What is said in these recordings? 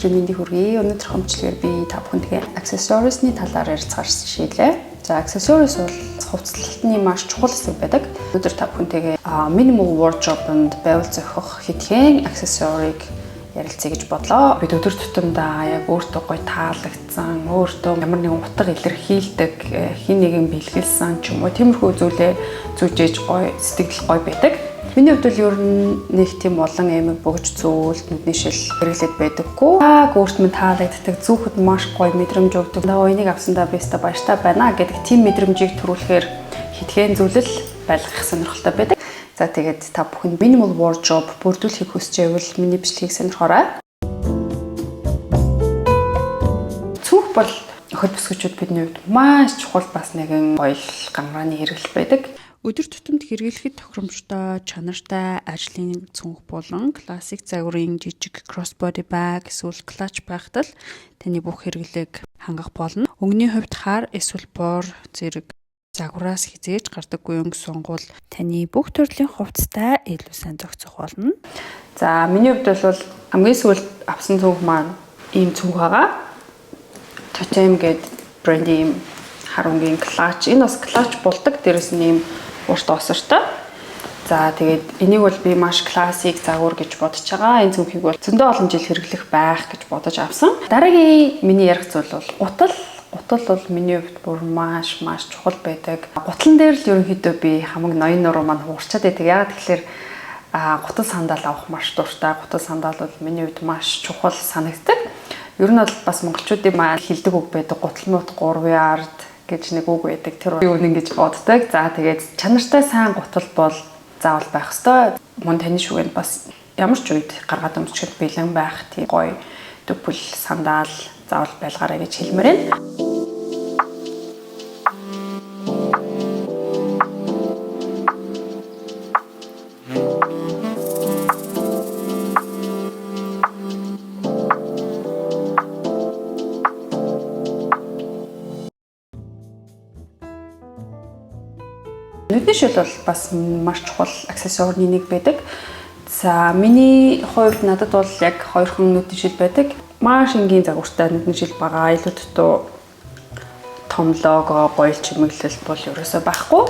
өдрийн мэндийг хүргэе. Өнөөдөр хэмжлэгээр би та бүхэнтэйгээ accessories-ны талаар ярилцахаар шийдлээ. За accessories бол хувцлалтны маш чухал хэсэг байдаг. Өнөөдөр та бүхэнтэйгээ minimal wardrobe-нд байвал зохих хэдхэн accessory-г ярилцъя гэж бодлоо. Бид өдөр тутамдаа яг өөртөө гоё таалагдсан, өөртөө ямар нэгэн утга илэрхийлдэг, хин нэгэн бэлгэлсэн ч юм уу тиймэрхүү зүйлээ зүжээж гоё сэтгэл гоё байдаг. Миний хувьд бол ер нь нэг тийм олон эмэг бөгж зүйлд нүдний шил хэрэглээд байдаггүй. Өөрт минь таалагддаг, зүөхд маш гоё мэдрэмж өгдөг. Энийг авсандаа би өстө баяртай байна гэдэг тийм мэдрэмжийг төрүүлэхээр хэдхэн зүйлэл байлгах сонирхолтой байдаг. За тэгээд та бүхэн minimal wardrobe бүрдүүлэхийг хүсэж байвал миний бичлэгийг сонирхоорой. Цүнх бол охид бүсгүүчүүд бидний хувьд маш чухал бас нэгэн гоё гамрааны хэрэглэл байдаг. Өдөр тутамд хэрэглэхэд тохиромжтой, чанартай ажлын цүнх болон классик загварын жижиг crossbody bag эсвэл clutch байхад л таны бүх хэрэглээг хангах болно. Өнгөний хувьд хар эсвэл бор зэрэг загвараас хизээж гардаггүй өнгө сонгуул таны бүх төрлийн хувцастай илүү сайн зохицох болно. За миний хувьд бол хамгийн сүүлд авсан цүнх маань ийм цүнх байгаа. Totem гэдэг брендийн хар өнгийн clutch. Энэ бас clutch болдог. Дээрэс нь ийм урт осортой. За тэгээд энийг бол би маш классик загвар гэж бодож байгаа. Энэ цүнхийг бол зөндөө олон жил хэрэглэх байх гэж бодож авсан. Дараагийн миний ярих зүйл бол гутал. Гутал бол миний хувьд бүр маш чухал байдаг. Гутлан дээр л ерөнхийдөө би хамаг ноён нуруу маань хуурчаад байдаг. Яагаад тэгэхээр гутал сандал авах маш дуртай. Гутал сандал бол миний хувьд маш чухал санагддаг. Ер нь бол бас монголчуудын маань хэлдэг үг байдаг. Гутал мут 3 ярд гэж нэг үг байдаг. Тэр юу ингэж боддог. За тэгээд чанартай сайн гутал бол заавал байх ёстой. Мөн таны шүгэнд бас ямар ч үед гаргаад өмсчихэд бэлэн байх тийм гоё дүпэл сандал заавал байлгаарай гэж хэлмээр байна. Нүдний шил бол бас маш чухал аксессуарны нэг байдаг. За миний хувьд надад бол яг хоёрхан нүдний шил байдаг. Маш энгийн загвартай нүдний шил байгаа. Илүү дутуу том лого, гоё чимэглэл бол ерөөсөө байхгүй.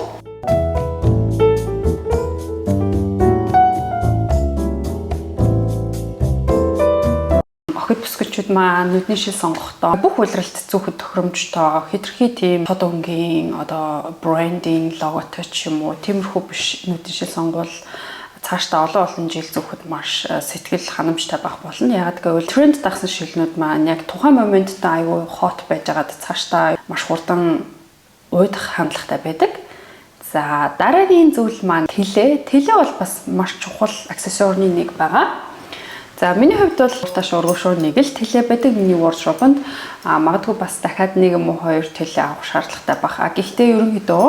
Охид бүсгүүчүүд маань нүдний шил сонгохдоо бүх улиралд зүүхэд тохиромжтой хэтэрхий тийм тод өнгийн одоо брендинг логотой ч юм уу тиймэрхүү биш нүдний шил сонгуул цаашдаа олон жил зүүхэд маш сэтгэл ханамжтай байх болно. Яагаад гэвэл тренд дагсан шилнүүд маань яг тухайн моментод аюу хот байж байгаад цаашдаа маш хурдан уйдах хандлагатай байдаг. За дараагийн зүйл маань тэлээ. Тэлээ бол бас маш чухал аксессуарны нэг байгаа. За миний хувьд бол тааш ургуушуу нэг л тэлээ байдаг миний wardrobe-нд. Магадгүй бас дахиад нэг юм уу хоёр тэлээ авах шаардлагатай баха. Гэхдээ ерөнхийдөө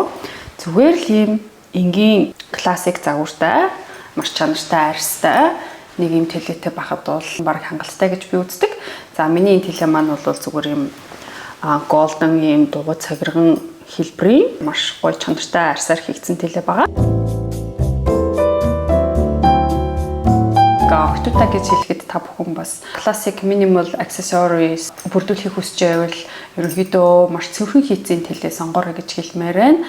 зүгээр л ийм энгийн классик загвартай, маш чанартай, арьстай нэг юм тэлээтэй байхад бол баг хангалттай гэж би үздэг. За миний энэ тэлээ маань бол зүгээр юм golden ийм дугуй цагирган хэлбэрийн маш гоё чанартай арьсаар хийгдсэн тэлээ байгаа. Октута гэж хэлэхэд та бүхэн бас classic minimal accessories бүрдүүлэхийг хүсэж байвал ерөнхийдөө маш цөөхөн хийцэн тэлээ сонгоорой гэж хэлмээр байна.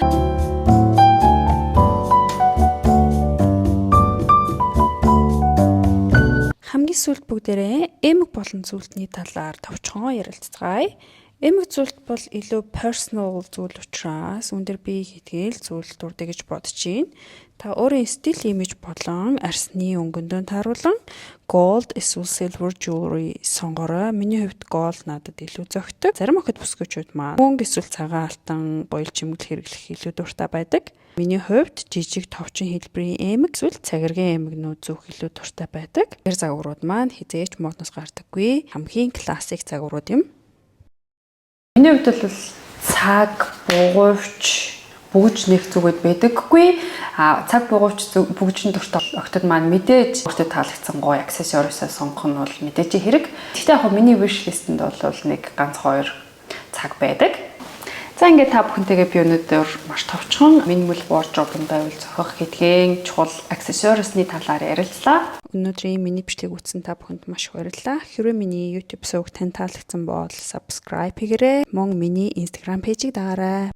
Хамгийн сүүлд бүгдээрээ эмэг болон зүйлтний талаар товчхон ярилцгаая. Эмэг зүйлт бол илүү personal зүйл учраас өндөр бие хэтгээл зүйлт дуртай гэж бодож байна. Та өөрийн стил имиж болон арсны өнгөндөө тааруулан gold эсвэл silver jewelry сонгорой. Миний хувьд gold надад илүү зөгтөг. Зарим охид бүсгүүчүүд маань мөнгө эсвэл цагаан алтан гоёл чимэгэл хэрэглэх илүү дуртай байдаг. Миний хувьд жижиг товчон хэлбэрийн эмэг эсвэл цагиргийн эмэгнүүд зүүх илүү дуртай байдаг. Тэр загварууд маань хизээч модноос гардаггүй. Хамгийн классик загварууд юм. Миний хувьд бол цаг, бугуйвч бүгж нэг зүгэд байдаггүй. Цаг бугуйвч бүгжин дуртай охтод маань мэдээж өөртөө таалагдсан гоё аксессуарисаа сонгох нь бол мэдээж хэрэг. Гэхдээ яг миний wish list-энд бол нэг ганц хоёр цаг байдаг. За ингээд та бүхэнтэйгээ би өнөөдөр маш товчхон minimal wardrobe-ын байвал зохиох гэдгийн чухал аксессуарсны талаар ярилцлаа. Өнөөдрийн миний бичлэгийг үзсэн та бүхэнд маш их баярлалаа. Хэрвээ миний YouTube сувг тань таалагдсан бол subscribe хийгээрэй. Мөн миний Instagram пэйжийг дагаарай.